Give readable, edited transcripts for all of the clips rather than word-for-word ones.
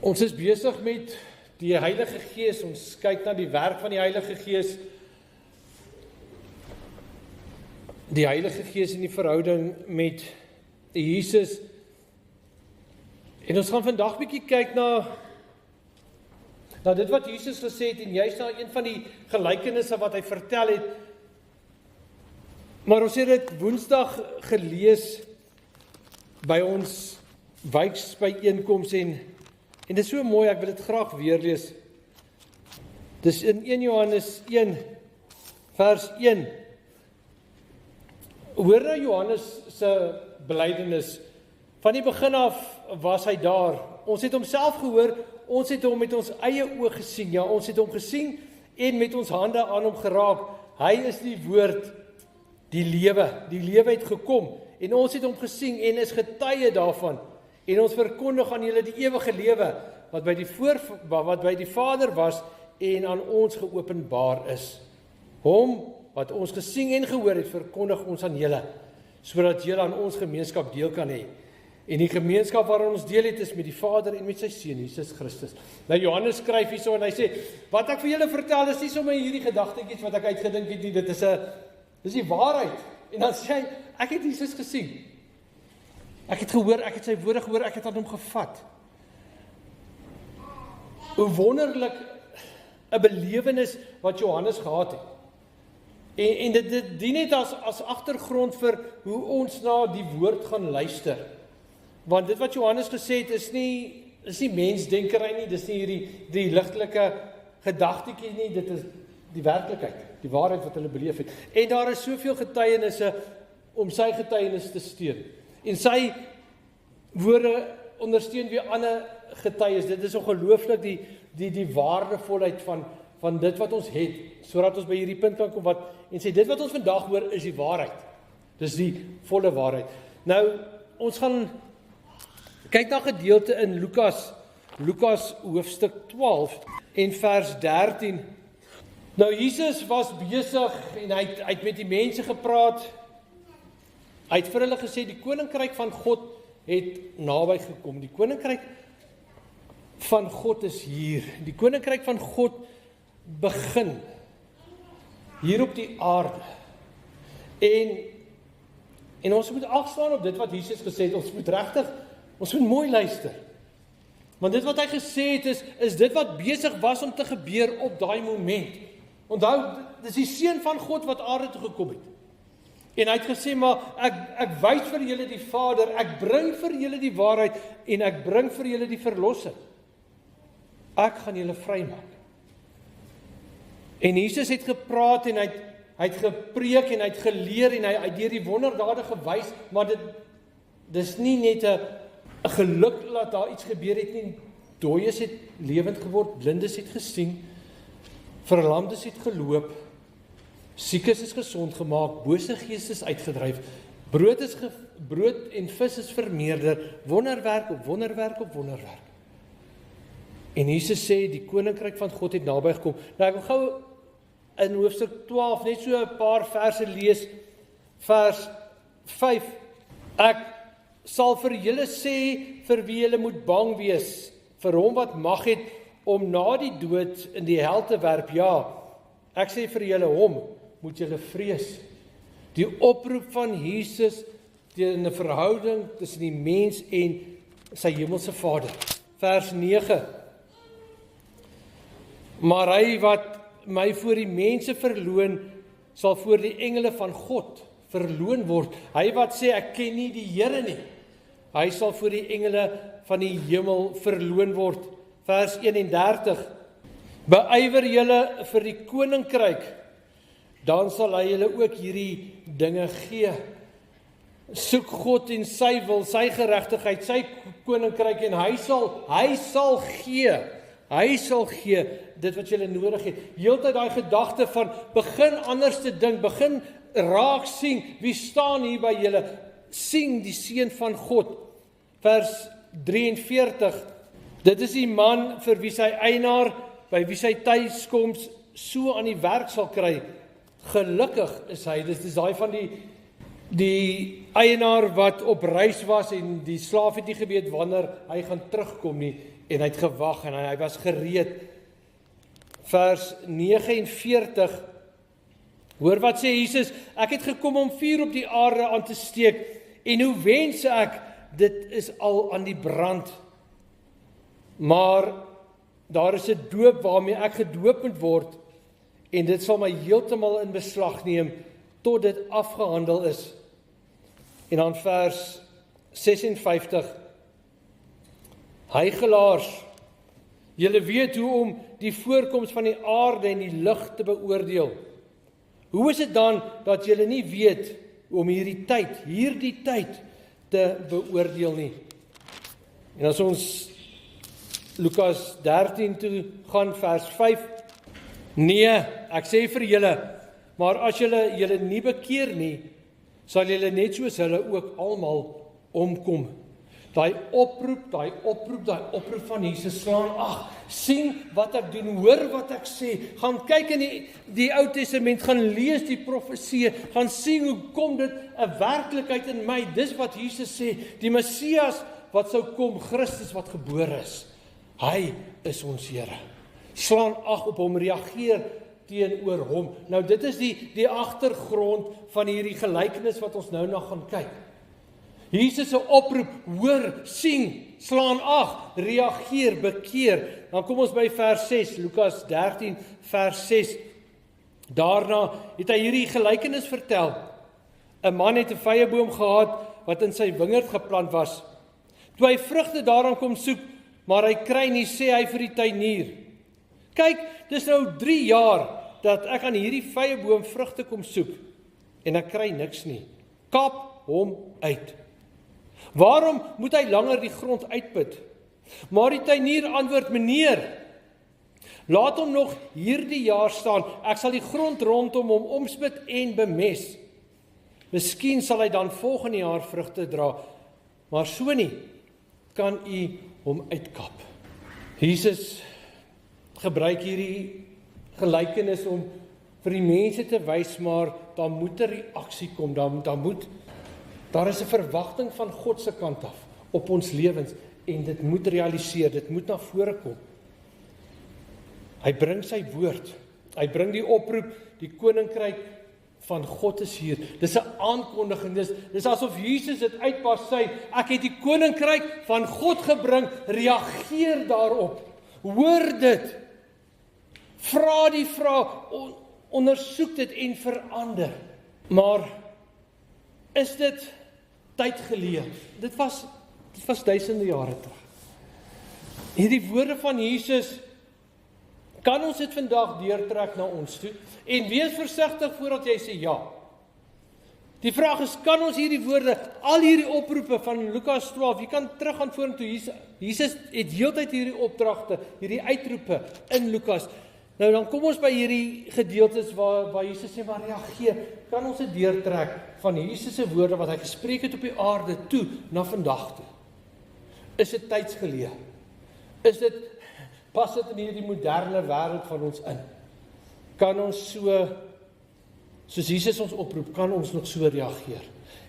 Ons is besig met die Heilige Gees, ons kyk na die werk van die Heilige Gees. Die Heilige Gees in die verhouding met Jesus. En ons gaan vandag bietjie kyk na dit wat Jesus gesê het, en juist na een van die gelykenisse wat hy vertel het. Maar ons het dit Woensdag gelees by ons wijksbyeenkoms en dit is so mooi, ek wil dit graag weer lees. Dis in 1 Johannes 1 vers 1. Hoor nou Johannes se belydenis. Van die begin af was hy daar. Ons het hom self gehoor, ons het hom met ons eie oë gesien. Ja, ons het hom gesien en met ons hande aan hom geraak. Hy is die woord, die lewe. Die lewe het gekom en ons het hom gesien en is getuie daarvan. En ons verkondig aan julle die ewige lewe wat by die Vader was en aan ons geopenbaar is. Hom wat ons gesien en gehoor het, verkondig ons aan julle, sodat julle aan ons gemeenskap deel kan hê. En die gemeenskap waarin ons deel het is met die Vader en met sy Seun Jesus Christus. Nou Johannes skryf hierso en hy sê, wat ek vir julle vertel is nie sommer hierdie gedagtetjies wat ek uitgedink het nie, dit is die waarheid. En dan sê hy, ek het Jesus gesien. Ek het gehoor, ek het sy woorde gehoor, ek het aan hom gevat. Hoe wonderlik 'n belewenis wat Johannes gehad het. En dit dien net as agtergrond vir hoe ons na die woord gaan luister. Want dit wat Johannes gesê het is nie mensdenkery nie, dis nie hierdie ligtelike gedagtetjies nie, dit is die werklikheid, die waarheid wat hulle beleef het. En daar is soveel getuienisse om sy getuienis te steun. En sy woorde ondersteun weer ander getuies. Dit is ongelooflik die waardevolheid van dit wat ons het, sodat ons by hierdie punt kan kom en sê, dit wat ons vandag hoor is die waarheid. Dis die volle waarheid. Nou, ons gaan kyk na gedeelte in Lukas hoofstuk 12 en vers 13. Nou, Jesus was besig en hy het met die mense gepraat. Hy het vir hulle gesê, die koninkryk van God het naby gekom. Die koninkryk van God is hier. Die koninkryk van God begin hier op die aarde. En ons moet afslaan op dit wat Jesus gesê het. Ons moet mooi luister. Want dit wat hy gesê het is dit wat besig was om te gebeur op daai moment. Onthou, dis die Seun van God wat aarde toe gekom het. En hy het gesê, maar ek wys vir julle die Vader, ek bring vir julle die waarheid, en ek bring vir julle die verlossing. Ek gaan julle vrymaak. En Jesus het gepraat, en hy het gepreek, en hy het geleer, en hy het deur die wonderdade gewys, maar dis nie net 'n geluk dat daar iets gebeur het nie. Dooies het lewend geword, blindes het gesien, verlamdes het geloop, siekes is gesond gemaak, bose geeste is uitgedryf, brood en vis is vermeerder, wonderwerk op wonderwerk op wonderwerk. En Jesus sê, die koninkryk van God het naby gekom. Nou ek wil gou in hoofstuk 12 net so 'n paar verse lees, vers 5. Ek sal vir julle sê, vir wie julle moet bang wees, vir hom wat mag het om na die dood in die hel te werp. Ja, ek sê vir julle, hom moet julle vrees. Die oproep van Jesus teen 'n verhouding tussen die mens en sy hemelse Vader. Vers 9. Maar hy wat my voor die mense verloon, sal voor die engele van God verloon word. Hy wat sê, ek ken nie die Here nie, hy sal voor die engele van die hemel verloon word. Vers 31. Beywer julle vir die koninkryk, dan sal hy julle ook hierdie dinge gee. Soek God en sy wil, sy geregtigheid, sy koninkryk, en hy sal gee dit wat julle nodig het. Heeltyd daai gedagte van begin anders te dink, begin raak sien, wie staan hier by julle? Sien die Seun van God. Vers 43. Dit is die man vir wie sy eienaar, by wie sy tuiskoms so aan die werk sal kry. Gelukkig is hy, dit is daai van die die eienaar wat op reis was en die slaaf het nie geweet wanneer hy gaan terugkom nie, en hy het gewag en hy was gereed. Vers 49, hoor wat sê Jesus, ek het gekom om vuur op die aarde aan te steek, en hoe wens ek, dit is al aan die brand. Maar daar is 'n doop waarmee ek gedoop moet word, en dit sal my heeltemal in beslag neem, tot dit afgehandel is. En dan vers 56, Hygelaars, julle weet hoe om die voorkoms van die aarde en die lig te beoordeel. Hoe is dit dan dat julle nie weet om hierdie tyd te beoordeel nie? En as ons Lukas 13 toe gaan, vers 5, nee, ek sê vir julle, maar as julle nie bekeer nie, sal julle net soos hulle ook almal omkom. Daai oproep van Jesus slaan, sien wat ek doen, hoor wat ek sê, gaan kyk in die Ou Testament, gaan lees die profeseë, gaan sien hoe kom dit 'n werklikheid in my, dis wat Jesus sê, die Messias wat sou kom, Christus wat gebore is, hy is ons Here. Slaan ag op hom, reageer teenoor hom. Nou dit is die agtergrond van hierdie gelykenis wat ons nou na gaan kyk. Jesus se oproep, hoor, sien, slaan ag, reageer, bekeer. Dan kom ons by vers 6, Lukas 13, vers 6. Daarna het hy hierdie gelykenis vertel. 'n Man het 'n vyeboom gehad wat in sy wingerd geplant was. Toe hy vrugte daaraan kom soek, maar hy kry nie, sê hy vir die tuinier, kyk, dis nou 3 jaar dat ek aan hierdie vyeboom vrugte kom soek, en ek kry niks nie. Kap hom uit. Waarom moet hy langer die grond uitput? Maar die tuinier antwoord, meneer, laat hom nog hierdie jaar staan, ek sal die grond rondom hom omspit en bemes. Miskien sal hy dan volgende jaar vrugte dra, maar so nie, kan u hom uitkap. Jesus gebruik hierdie gelykenis om vir die mense te wys, maar daar moet 'n reaksie kom, daar is 'n verwagting van God se kant af op ons lewens, en dit moet realiseer, dit moet na vore kom. Hy bring sy woord, hy bring die oproep, die koninkryk van God is hier. Dis 'n aankondiging, dis asof Jesus dit uitpas sê, ek het die koninkryk van God gebring, reageer daarop, hoor dit, vra die vraag, ondersoek dit en verander. Maar is dit tyd geleë? Dit was duisende jare terug. Hierdie woorde van Jesus, kan ons dit vandag deurtrek na ons toe? En wees versigtig voordat jy sê ja. Die vraag is, kan ons hierdie woorde, al hierdie oproepe van Lukas 12, jy kan teruggaan vorentoe, Jesus het heeltyd hierdie opdragte, hierdie uitroepe in Lukas. Nou dan kom ons by hierdie gedeeltes waar Jesus sê, maar reageer, kan ons dit deurtrek van Jesus se woorde wat hy gespreek het op die aarde toe, na vandag toe? Is dit tydsgeleë? Pas dit in hierdie moderne wêreld van ons in? Kan ons soos Jesus ons oproep, kan ons nog so reageer?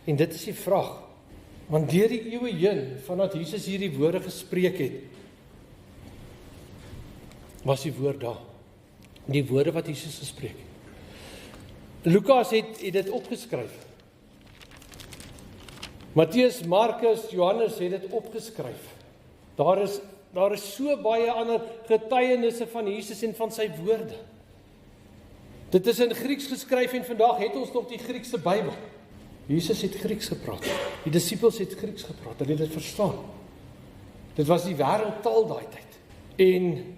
En dit is die vraag, want deur die eeue heen, vandat Jesus hierdie woorde gespreek het, was die woord daar. Die woorde wat Jesus gespreek het. Lukas het dit opgeskryf. Matteus, Markus, Johannes het dit opgeskryf. Daar is so baie ander getuienisse van Jesus en van sy woorde. Dit is in Grieks geskryf en vandag het ons nog die Griekse Bybel. Jesus het Grieks gepraat. Die disippels het Grieks gepraat. Hulle het dit verstaan. Dit was die wêreldtaal daai tyd. En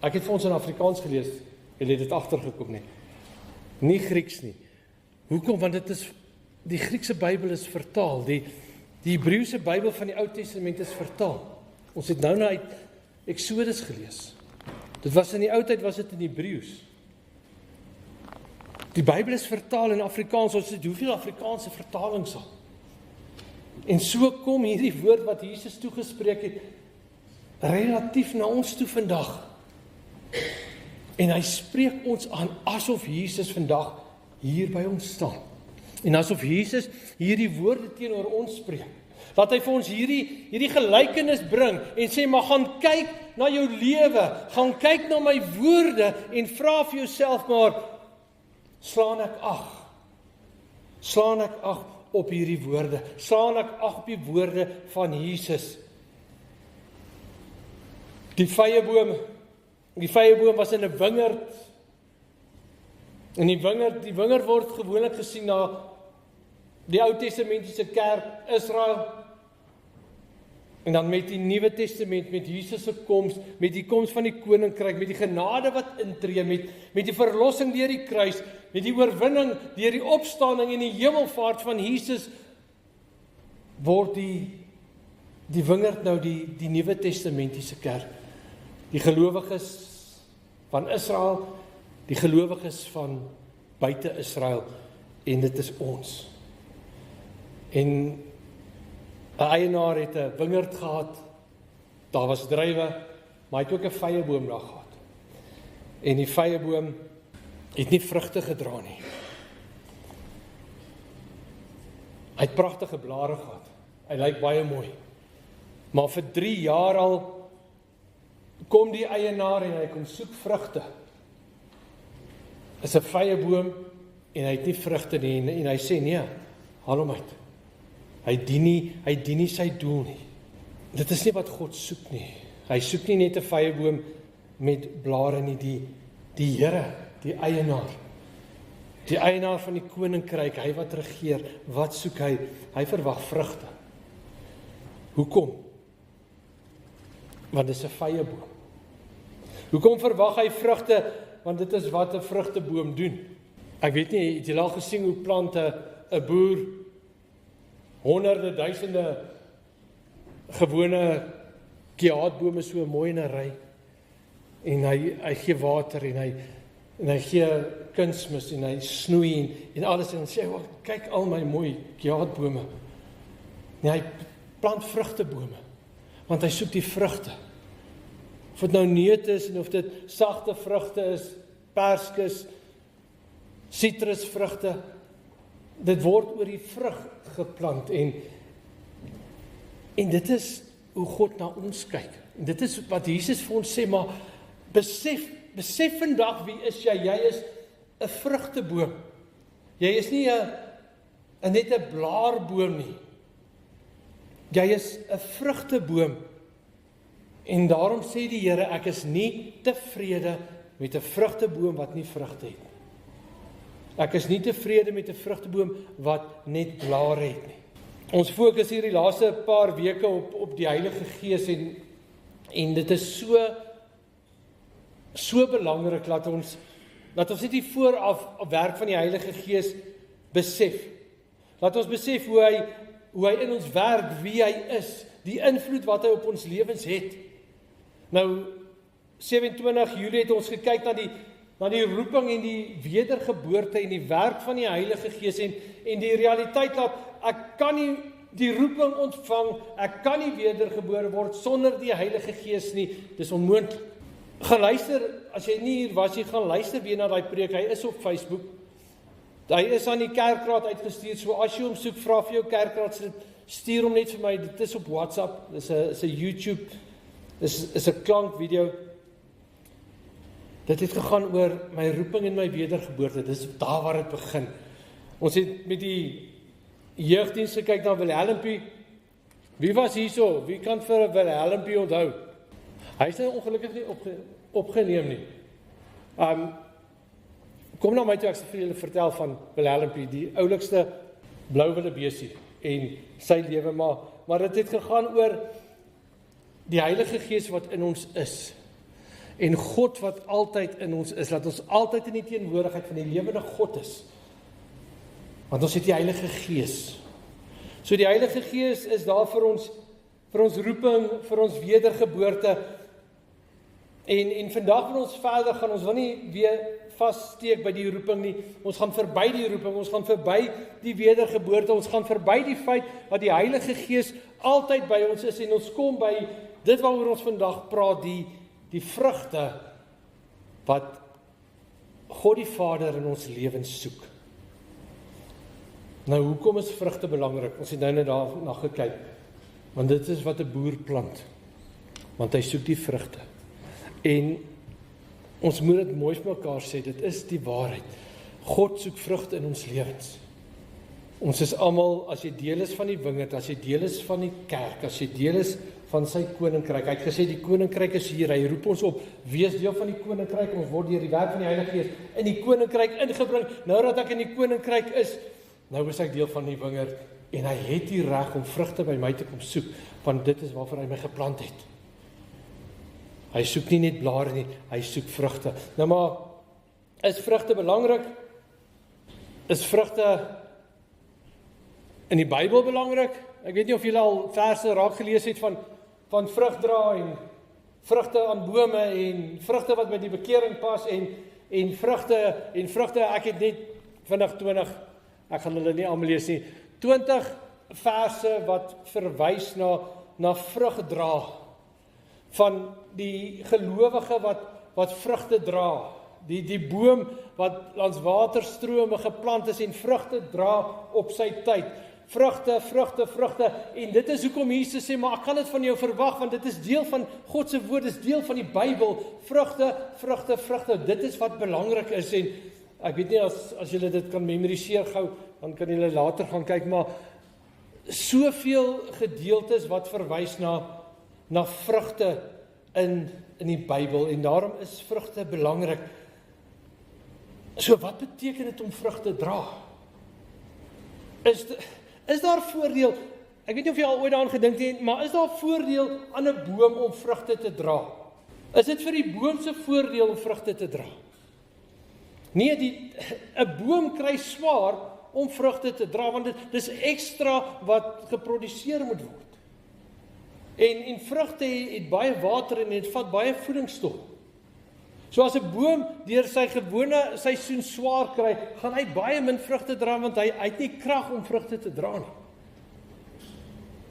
ek het vir ons in Afrikaans gelees. Hulle het dit agtergekom nie. Nie Grieks nie. Hoekom? Want die Griekse Bybel is vertaal. Die Hebreëse Bybel van die Ou Testament is vertaal. Ons het nou uit Exodus gelees. Dit was in die ou tyd, was dit in Hebreëus. Die Bybel is vertaal in Afrikaans. Ons het hoeveel Afrikaanse vertalings al. En so kom hierdie woord wat Jesus toegespreek het, relatief na ons toe vandag. En hy spreek ons aan asof Jesus vandag hier by ons staan. En asof Jesus hierdie woorde teenoor ons spreek. Dat hy vir ons hierdie gelykenis bring en sê, maar gaan kyk na jou lewe, gaan kyk na my woorde en vra vir jouself maar, slaan ek ag? Slaan ek ag op hierdie woorde? Slaan ek ag op die woorde van Jesus? Die vyeboom was in 'n wingerd. En die wingerd word gewoonlik gesien na die Ou Testamentiese kerk, Israel. En dan met die Nuwe Testament, met Jesus se koms, met die koms van die koninkryk, met die genade wat intree, met die verlossing deur die kruis, met die oorwinning deur die opstanding en die hemelvaart van Jesus, word die wingerd nou die Nuwe Testamentiese kerk. Die gelowiges van Israel, die gelowiges van buite Israel, en dit is ons. En 'n eienaar het 'n wingerd gehad, daar was druiwe, maar hy het ook 'n vyeboom daar gehad. En die vyeboom het nie vrugte gedra nie. Hy het pragtige blare gehad, hy lyk baie mooi. Maar vir 3 jaar al kom die eienaar en hy kom soek vrugte. Is 'n vyeboom en hy het nie vrugte nie en hy sê nee, haal hom uit. Hy dien nie sy doel nie. Dit is nie wat God soek nie. Hy soek nie net 'n vyeboom met blare nie, die Here, die eienaar. Die eienaar van die koninkryk, hy wat regeer, wat soek hy? Hy verwag vrugte. Hoekom? Want dit is 'n vyeboom. Hoekom verwag hy vrugte? Want dit is wat 'n vrugteboom doen. Ek weet nie, het julle al gesien hoe plant 'n boer honderde, duisende gewone kiaatbome so mooi in 'n ry, en hy gee water en hy gee kunsmis en hy snoei en alles en sê, kyk al my mooi kiaatbome. Nee, hy plant vrugtebome, want hy soek die vrugte. Of dit nou neute is en of dit sagte vrugte is, perskes, sitrusvrugte, dit word oor die vrug geplant en dit is hoe God na ons kyk. En dit is wat Jesus vir ons sê, maar besef vandag wie is jy? Jy is 'n vrugteboom. Jy is nie net 'n blaarboom nie. Jy is 'n vrugteboom. En daarom sê die Here, ek is nie tevrede met 'n vrugteboom wat nie vrugte het nie. Ek is nie tevrede met 'n vrugteboom wat net blare het nie. Ons fokus hier die laaste paar weke op die Heilige Gees en dit is so belangrik dat ons net die vooraf werk van die Heilige Gees besef. Laat ons besef hoe hy in ons werk, wie hy is, die invloed wat hy op ons lewens het. Nou 27 Julie het ons gekyk na die roeping en die wedergeboorte en die werk van die Heilige Gees en die realiteit dat ek kan nie die roeping ontvang, ek kan nie wedergebore word sonder die Heilige Gees nie, dis onmoontlik. Gaan luister, as jy nie hier was, jy gaan luister weer na daai preek, hy is op Facebook, hy is aan die kerkraad uitgestuur, so as jy hom soek, vra vir jou kerkraad, stuur hom net vir my, dit is op WhatsApp, dit is 'n YouTube, dit is 'n klankvideo. Dit het gegaan oor my roeping en my wedergeboorte, dit is daar waar dit begin. Ons het met die jeugdiens gekyk na Wilhelmpie. Wie was hierso? Wie kan vir Wilhelmpie onthou? Hy is ongelukkig nie opgeneem nie. Kom na my toe, ek sal vir julle vertel van Wilhelmpie, die oulikste blauwille besie en sy lewe, maar dit het gegaan oor die Heilige Gees wat in ons is. En God wat altyd in ons is, dat ons altyd in die teenwoordigheid van die lewende God is. Want ons het die Heilige Gees. So die Heilige Gees is daar vir ons roeping, vir ons wedergeboorte. En vandag van ons verder gaan, ons wil nie weer vassteek by die roeping nie. Ons gaan verby die roeping, ons gaan verby die wedergeboorte, ons gaan verby die feit dat die Heilige Gees altyd by ons is en ons kom by dit waaroor ons vandag praat, die vrugte wat God die Vader in ons lewens soek. Nou, hoekom is vrugte belangrik? Ons het nou net daarna gekyk. Want dit is wat 'n boer plant. Want hy soek die vrugte. En ons moet dit mooi vir mekaar sê, dit is die waarheid. God soek vrugte in ons lewens. Ons is almal, as jy deel is van die wingerd, as jy deel is van die kerk, as jy deel is van sy koninkryk. Hy het gesê die koninkryk is hier. Hy roep ons op, wees deel van die koninkryk. Ons word deur die werk van die Heilige Gees in die koninkryk ingebring. Nou dat ek in die koninkryk is, nou is ek deel van die wingerd en hy het die reg om vrugte by my te kom soek, want dit is waarvoor hy my geplant het. Hy soek nie net blare nie, hy soek vrugte. Nou maar, is vrugte belangrik? Is vrugte in die Bybel belangrik? Ek weet nie of julle al verse raak gelees het van vrugdra en vrugte aan bome en vrugte wat met die bekering pas en vrugte, ek het net vinnig 20, ek gaan hulle nie almal lees nie, 20 verse wat verwys na vrugdra van die gelowige wat vrugte dra, die boom wat langs waterstrome geplant is en vrugte dra op sy tyd. Vrugte, en dit is hoekom Jesus sê, maar ek kan dit van jou verwag, want dit is deel van God se woord, dit is deel van die Bybel, vrugte, dit is wat belangrik is, en ek weet nie, as julle dit kan memoriseer gou, dan kan julle later gaan kyk, maar soveel gedeeltes wat verwys na vrugte in die Bybel, en daarom is vrugte belangrik. So wat beteken dit om vrugte dra? Is daar voordeel, ek weet nie of jy al ooit daaraan gedink het, maar is daar voordeel aan 'n boom om vrugte te dra? Is dit vir die boom se voordeel om vrugte te dra? Nee, 'n boom kry swaar om vrugte te dra, want dit is ekstra wat geproduseer moet word. En vrugte het baie water en het vat baie voedingsstof. So as 'n boom deur sy gewone seisoen swaar kry, gaan hy baie min vrugte dra, want hy het nie krag om vrugte te dra nie.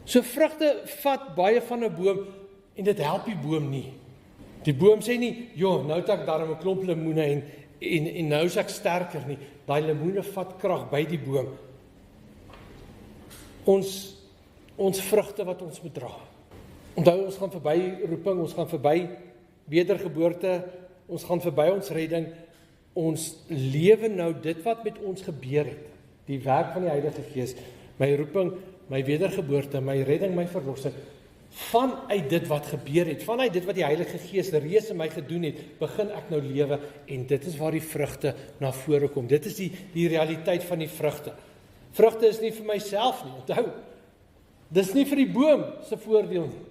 So vrugte vat baie van 'n boom, en dit help die boom nie. Die boom sê nie, nou het ek daarom 'n klomp lemoene en nou is ek sterker nie. Daai lemoene vat krag by die boom. Ons vrugte wat ons moet dra. Onthou, ons gaan verby roeping, ons gaan verby wedergeboorte, ons gaan verby ons redding, ons lewe nou dit wat met ons gebeur het, die werk van die Heilige Gees, my roeping, my wedergeboorte, my redding, my verlossing, vanuit dit wat gebeur het, vanuit dit wat die Heilige Gees reeds in my gedoen het, begin ek nou lewe, en dit is waar die vrugte na vore kom. Dit is die realiteit van die vrugte. Vrugte is nie vir myself nie, onthou, dis nie vir die boom se voordeel nie.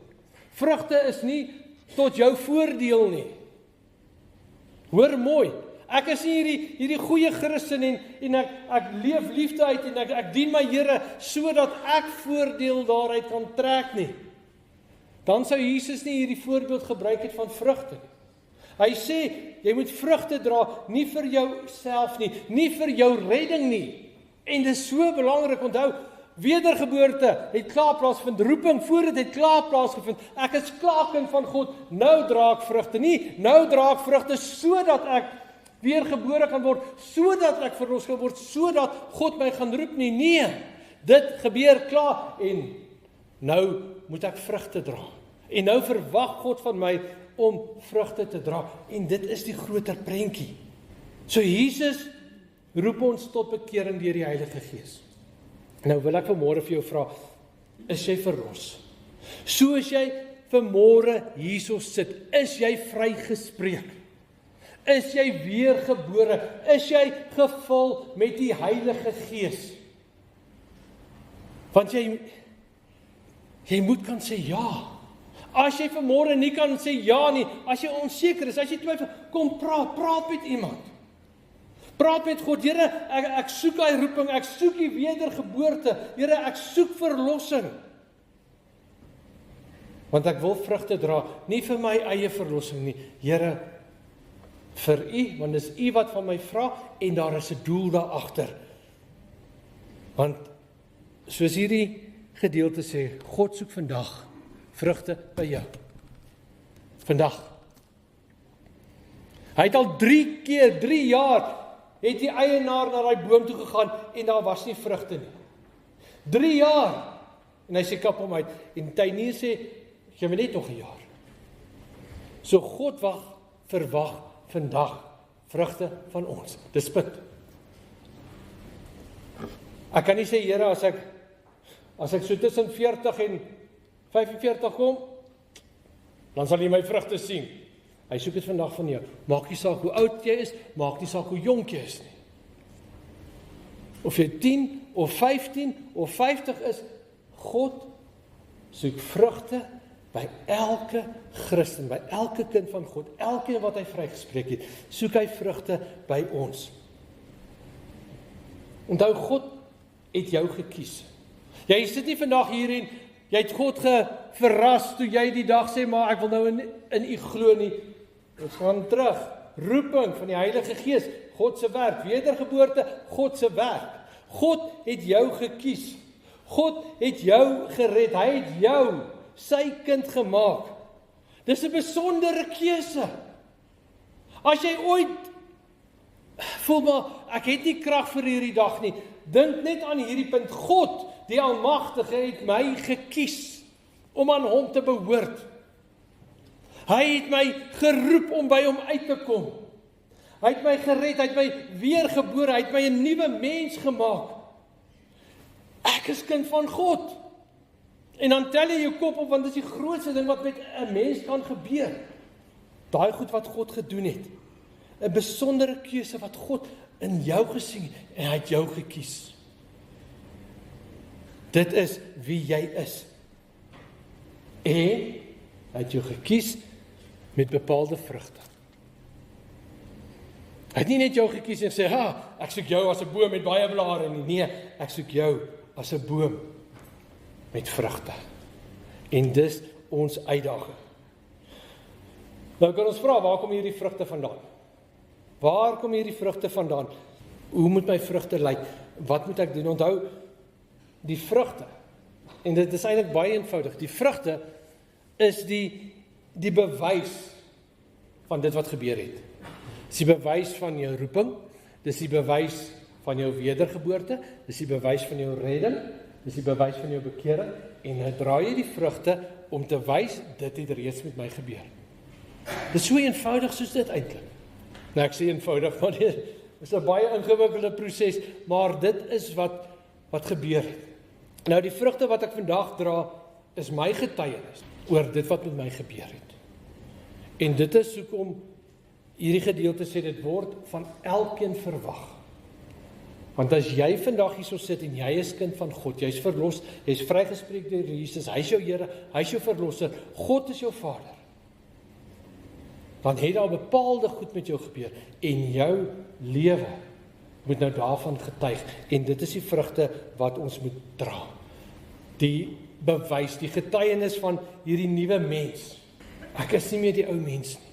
Vrugte is nie tot jou voordeel nie. Hoor mooi, ek is nie hierdie goeie Christen en ek leef liefde uit en ek dien my Here sodat ek voordeel daaruit kan trek nie. Dan sou Jesus nie hierdie voorbeeld gebruik het van vrugte nie. Hy sê, jy moet vrugte dra, nie vir jouself nie vir jou redding nie. En dit is so belangrik, onthou, wedergeboorte het klaar plaasgevind, roeping voor dit het klaar plaasgevind, ek is klaar kind van God, nou dra ek vrugte nie, nou dra ek vrugte sodat ek weergebore kan word, sodat ek verlos kan word, sodat God my gaan roep nie, nee, dit gebeur klaar, en nou moet ek vrugte dra, en nou verwag God van my om vrugte te dra, en dit is die groter prentjie. So Jesus roep ons tot bekering deur die Heilige Gees. Nou wil ek vanmôre vir jou vra, is jy verlos? So as jy vanmôre hierso sit, is jy vrygespreek? Is jy weergebore? Is jy gevul met die Heilige Gees? Want jy moet kan sê ja. As jy vanmôre nie kan sê ja nie, as jy onseker is, as jy twyfel, kom praat met iemand. Praat met God, Here, ek soek die roeping, ek soek die wedergeboorte, Here, ek soek verlossing. Want ek wil vrugte dra, nie vir my eie verlossing nie, Here, vir U, want dis U wat van my vra, en daar is 'n doel daar agter. Want, soos hierdie gedeelte sê, God soek vandag vrugte by jou. Vandag. Hy het al 3 jaar het die eienaar na daai boom toe gegaan en daar was nie vrugte nie. 3 jaar. En hy sê kap hom uit. En die tuinier sê, gee my net nog 1 jaar. So God verwag vandag vrugte van ons. Dis punt. Ek kan nie sê, Here, as ek so tussen 40 en 45 kom, dan sal jy my vrugte sien. Hy soek dit vandag van jou. Maak nie saak hoe oud jy is, maak nie saak hoe jonk jy is nie. Of jy 10 of 15 of 50 is, God soek vrugte by elke Christen, by elke kind van God, elkeen wat hy vrygespreek het, soek hy vrugte by ons. Onthou, God het jou gekies. Jy sit nie vandag hier en jy het God verras toe jy die dag sê, maar ek wil nou in u glo nie. Ons gaan terug. Roeping van die Heilige Gees, God se werk, wedergeboorte, God se werk. God het jou gekies. God het jou gered. Hy het jou sy kind gemaak. Dis 'n besondere keuse. As jy ooit voel maar, ek het nie krag vir hierdie dag nie, dink net aan hierdie punt. God, die Almagtige, het my gekies om aan hom te behoort. Hy het my geroep om by hom uit te kom. Hy het my gered, hy het my weergebore, hy het my 'n nuwe mens gemaak. Ek is kind van God. En dan tel jy jou kop op, want dit is die grootste ding wat met 'n mens kan gebeur. Daai goed wat God gedoen het. 'n Besondere keuse wat God in jou gesien het, en hy het jou gekies. Dit is wie jy is. En hy het jou gekies met bepaalde vrugte. Hy het nie net jou gekies en sê, ek soek jou as 'n boom met baie blare nie. Nee, ek soek jou as 'n boom met vrugte. En dis ons uitdaging. Nou kan ons vra, waar kom hierdie vrugte vandaan? Waar kom hierdie vrugte vandaan? Hoe moet my vrugte lyk? Wat moet ek doen? Onthou, die vrugte, en dit is eintlik baie eenvoudig, die vrugte is die bewys van dit wat gebeur het. Dis die bewys van jou roeping, dis die bewys van jou wedergeboorte, dis die bewys van jou redding, dis die bewys van jou bekering, en nou dra jy die vrugte om te wys, dit het reeds met my gebeur. Dit is so eenvoudig soos dit eintlik. Nou ek sê eenvoudig, want dit is 'n baie ingewikkelde proses, maar dit is wat gebeur het. Nou die vrugte wat ek vandag dra, is my getuienis oor dit wat met my gebeur het. En dit is hoekom hierdie gedeelte sê, dit word van elkeen verwag. Want as jy vandag hierso sit en jy is kind van God, jy is verlos, jy is vrygespreek deur Jesus, hy is jou Here, hy is jou verlosser, God is jou Vader. Dan het daar bepaalde goed met jou gebeur, en jou lewe moet nou daarvan getuig, en dit is die vrugte wat ons moet dra. Die bewys, die getuienis van hierdie nuwe mens. Ek is nie meer die ou mens nie.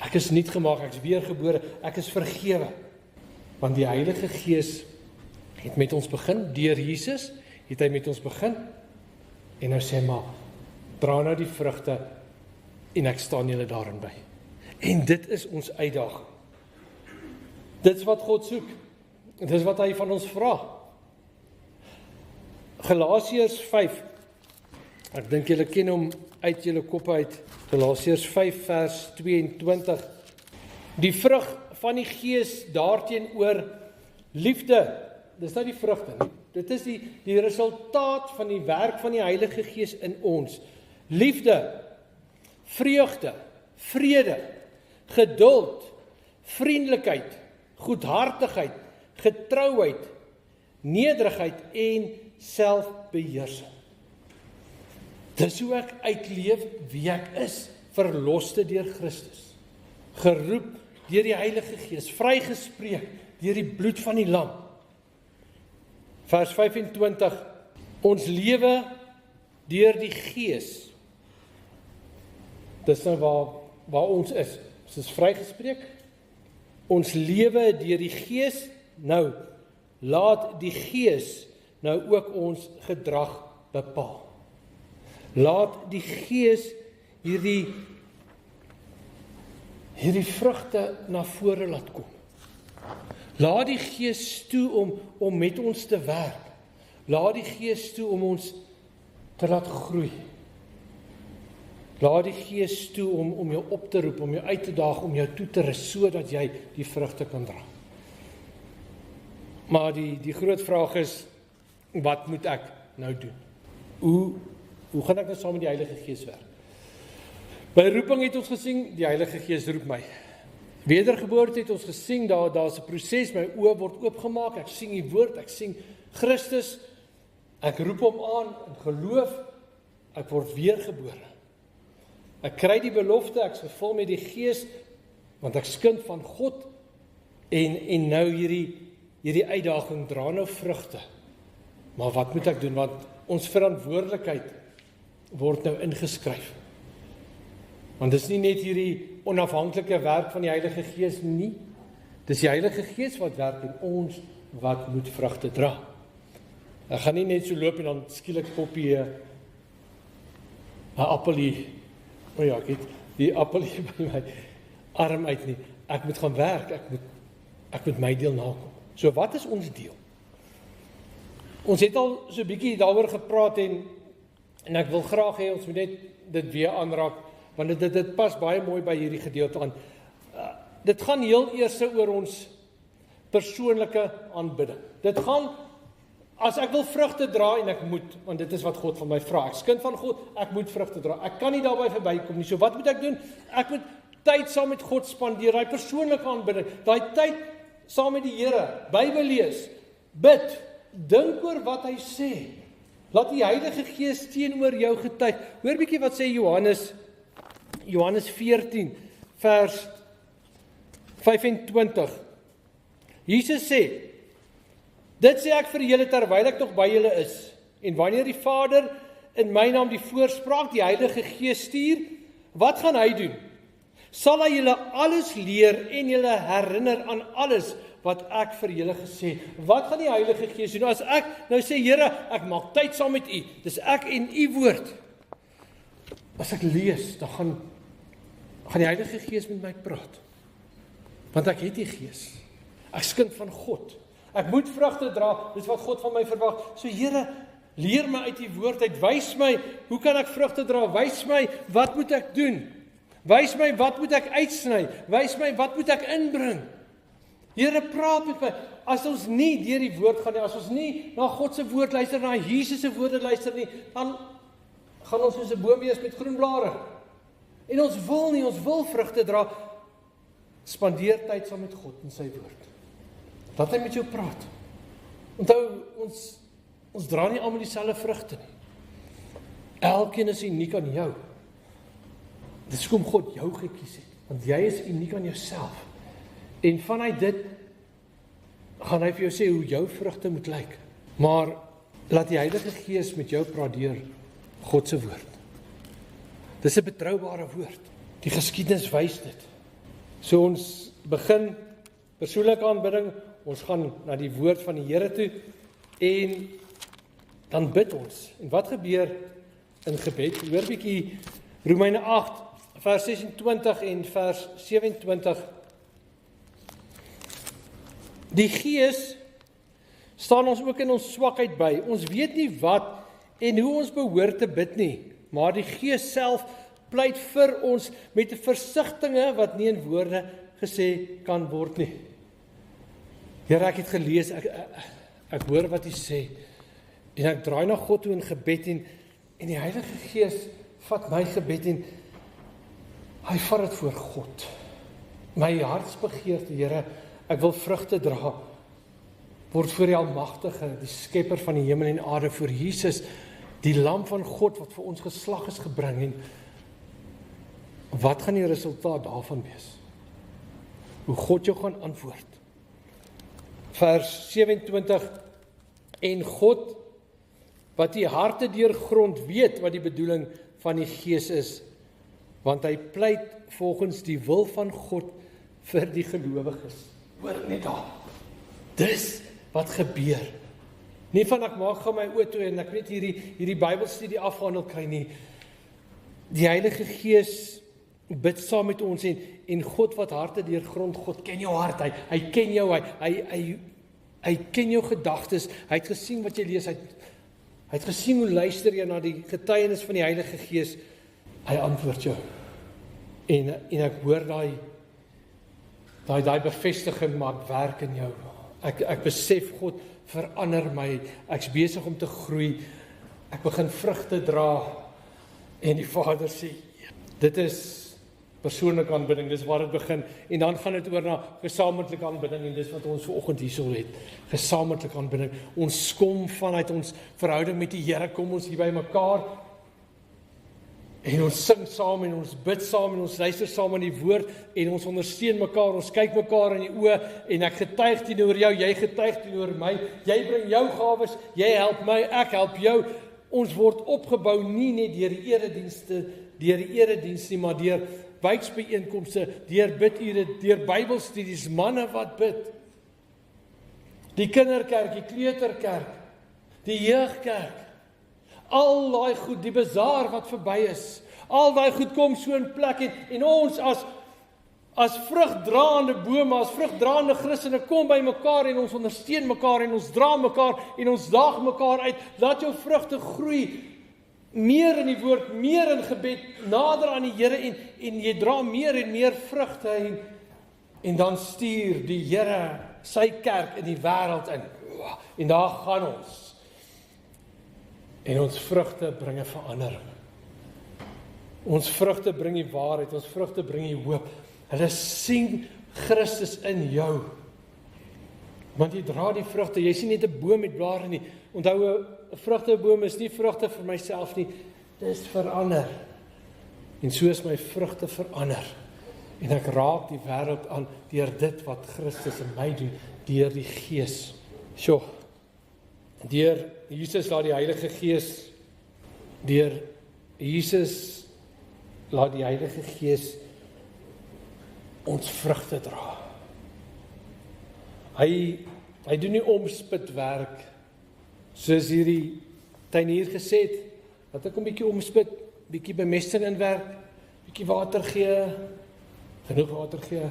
Ek is nuut gemaak, ek is weergebore, ek is vergewe. Want die Heilige Gees het met ons begin, deur Jesus het hy met ons begin, en nou sê maar, dra nou die vrugte, en ek staan julle daarin by. En dit is ons uitdaging. Dit is wat God soek. Dit is wat hy van ons vra. Galasiërs 5, ek dink julle ken hom uit julle koppe uit, Galasiërs 5 vers 22, die vrug van die Gees daarteenoor liefde, dis nou die vrugte, nie? Dit is die resultaat van die werk van die Heilige Gees in ons. Liefde, vreugde, vrede, geduld, vriendelikheid, goedhartigheid, getrouheid, nederigheid en selfbeheersing. Dis hoe ek uitleef wie ek is, verloste deur Christus, geroep deur die Heilige Gees, vrygespreek deur die bloed van die lam. Vers 25, ons lewe deur die Gees. Dis nou waar ons is. Ons is vrygespreek. Ons lewe deur die Gees. Nou, laat die Gees nou ook ons gedrag bepaal. Laat die Gees hierdie vrugte na vore laat kom. Laat die Gees toe om met ons te werk. Laat die Gees toe om ons te laat groei. Laat die Gees toe om jou op te roep, om jou uit te daag, om jou toe te rus, sodat jy die vrugte kan dra. Maar die groot vraag is, wat moet ek nou doen? Hoe gaan ek nou saam met die Heilige Gees werk? By roeping het ons gesien, die Heilige Gees roep my. Wedergeboorte het ons gesien, daar's 'n proses, my oë word oopgemaak, ek sien die woord, ek sien Christus, ek roep hom aan in geloof, ek word weergebore. Ek kry die belofte, ek is vervul met die Gees, want ek is kind van God, en nou hierdie uitdaging dra nou vrugte. Maar wat moet ek doen? Want ons verantwoordelikheid word nou ingeskryf. Want dis nie net hierdie onafhanklike werk van die Heilige Gees nie. Dis die Heilige Gees wat werk en ons wat moet vrugte dra. Ek gaan nie net so loop en dan skielik poppie 'n appelie. Ek het die appelie by my arm uit nie. Ek moet gaan werk, ek moet my deel nakom. So wat is ons deel? Ons het al so 'n bietjie daaroor gepraat en ek wil graag hê ons moet net dit weer aanraak, want dit pas baie mooi by hierdie gedeelte aan. Dit gaan heel eers oor ons persoonlike aanbidding. Dit gaan, as ek wil vrugte dra en ek moet, want dit is wat God van my vra. Ek is kind van God, ek moet vrugte dra. Ek kan nie daarby verbykom nie. So wat moet ek doen? Ek moet tyd saam met God spandeer, daai persoonlike aanbidding, daai tyd saam met die Here, Bybel lees, bid, dink oor wat hy sê. Laat die Heilige Gees teenoor jou getuig. Hoor bietjie wat sê Johannes 14 vers 25. Jesus sê, dit sê ek vir julle terwyl ek nog by julle is, en wanneer die Vader in my naam die voorspraak, die Heilige Gees stuur, wat gaan hy doen? Sal hy julle alles leer en julle herinner aan alles wat ek vir julle gesê. Wat gaan die Heilige Gees doen? As ek nou sê, Here, ek maak tyd saam met U, dis ek en U woord. As ek lees, dan gaan die Heilige Gees met my praat. Want ek het die Gees. Ek is kind van God. Ek moet vrugte dra, dis wat God van my verwag. So Here, leer my uit die woord uit, wys my, hoe kan ek vrugte dra? Wys my, wat moet ek doen? Wys my, wat moet ek uitsny? Wys my, wat moet ek inbring? Here, praat met my. As ons nie deur die woord gaan nie, as ons nie na God se woord luister, na Jesus se woorde luister nie, dan gaan ons soos 'n boom wees met groen blare. En ons wil nie, ons wil vrugte dra. Spandeer tyd saam met God en sy woord. Laat hy met jou praat. Onthou, ons dra nie almal dieselfde vrugte nie. Elkeen is uniek aan jou. Dit is hoekom God jou gekies het, want jy is uniek aan jouself. En vanuit dit gaan hy vir jou sê hoe jou vrugte moet lyk. Maar laat die Heilige Gees met jou praat deur God se woord. Dis 'n betroubare woord. Die geskiedenis wys dit. So ons begin persoonlike aanbidding, ons gaan na die woord van die Here toe en dan bid ons. En wat gebeur in gebed? Hoor bietjie Romeine 8 vers 26 en vers 27. Die Gees staan ons ook in ons swakheid by. Ons weet nie wat en hoe ons behoort te bid nie, maar die Gees self pleit vir ons met 'n versigtinge wat nie in woorde gesê kan word nie. Here, ek het gelees, ek hoor wat U sê, en ek draai na God toe in gebed en die Heilige Gees vat my gebed en hy vat dit voor God. My hartsbegeerte, Here, ek wil vrugte dra, word voor die Almagtige, die Skepper van die hemel en aarde, voor Jesus, die Lam van God wat vir ons geslag is gebring, en wat gaan die resultaat daarvan wees? Hoe God jou gaan antwoord. Vers 27, en God, wat die harte deurgrond, weet wat die bedoeling van die Gees is, want hy pleit volgens die wil van God vir die gelowiges. Hoor net daar. Dis wat gebeur. Nie van ek maak gaan my oë toe en ek weet hierdie Bybelstudie afgehandel kry nie. Die Heilige Gees bid saam met ons en God wat harte deurgrond, God ken jou hart, hy ken jou, hy ken jou gedagtes, hy het gesien wat jy lees, hy het gesien hoe luister jy na die getuienis van die Heilige Gees, hy antwoord jou. En ek hoor daai bevestiging maak werk in jou. Ek besef God verander my, ek's besig om te groei, ek begin vrugte dra, en die Vader sê, dit is persoonlike aanbidding, dis waar dit begin, en dan gaan dit oor na gesamentlike aanbidding, en dis wat ons vanoggend hierso het, gesamentlike aanbidding, ons kom vanuit ons verhouding met die Here, kom ons hier by mekaar, en ons sing saam, en ons bid saam, en ons luister saam aan die woord, en ons ondersteun mekaar, ons kyk mekaar in die oë, en ek getuig teenoor jou, jy getuig teenoor my, jy bring jou gawes, jy help my, ek help jou, ons word opgebou nie net deur die eredienste nie, maar deur wijksbyeenkomste, deur bidure, deur Bybelstudies, manne wat bid. Die kinderkerk, die kleuterkerk, die jeugkerk, al daai goed, die bazaar wat verby is, al daai goed kom so in plek en ons as vrugdraande bome, as vrugdraande Christene kom by mekaar en ons ondersteun mekaar en ons dra mekaar en ons daag mekaar uit, laat jou vrugte groei, meer in die woord, meer in gebed, nader aan die Here en jy dra meer en meer vrugte en dan stuur die Here sy kerk in die wêreld in. En daar gaan ons. En ons vrugte bring 'n verandering. Ons vrugte bring die waarheid, ons vrugte bring die hoop. Hulle sien Christus in jou. Want jy dra die vrugte, jy sien net 'n boom met blare nie. Onthou, 'n vrugteboom is nie vrugte vir myself nie, dis verander. En so is my vrugte verander. En ek raak die wêreld aan deur dit wat Christus in my doen, deur die Gees. Sjoe. Deur Jesus laat die Heilige Gees, deur Jesus laat die Heilige Gees ons vrugte dra. Hy doen nie omspitwerk, soos hierdie tuinier gesê het, dat ek 'n bietjie omspit, bietjie bemesting inwerk, bietjie water gee, genoeg water gee,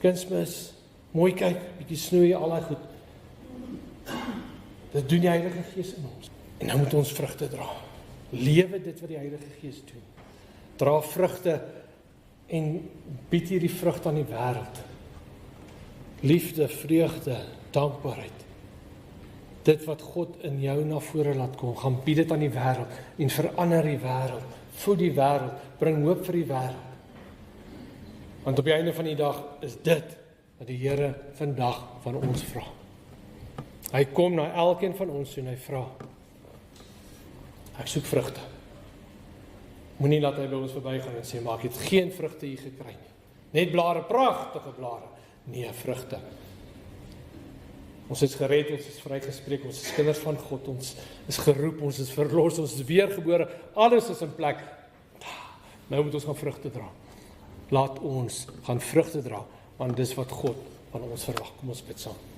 kunsmis, mooi kyk, bietjie snoei, al daai goed. Dit doen die Heilige Gees in ons. En nou moet ons vrugte dra. Lewe dit wat die Heilige Gees doen. Dra vrugte en bied hierdie vrugte aan die wêreld. Liefde, vreugde, dankbaarheid. Dit wat God in jou na vore laat kom, gaan bied dit aan die wêreld en verander die wêreld, voed die wêreld, bring hoop vir die wêreld. Want op die einde van die dag is dit wat die Here vandag van ons vra. Hy kom na elkeen van ons en hy vra, ek soek vrugte. Moenie laat hy by ons verbygaan en sê, maar ek het geen vrugte hier gekry nie. Net blare, pragtige blare. Nee, vrugte. Ons is gered, ons is vrygespreek, ons is kinders van God, ons is geroep, ons is verlos, ons is weergebore, alles is in plek. Nou moet ons gaan vrugte dra. Laat ons gaan vrugte dra, want dis wat God van ons verwag. Kom ons bid saam.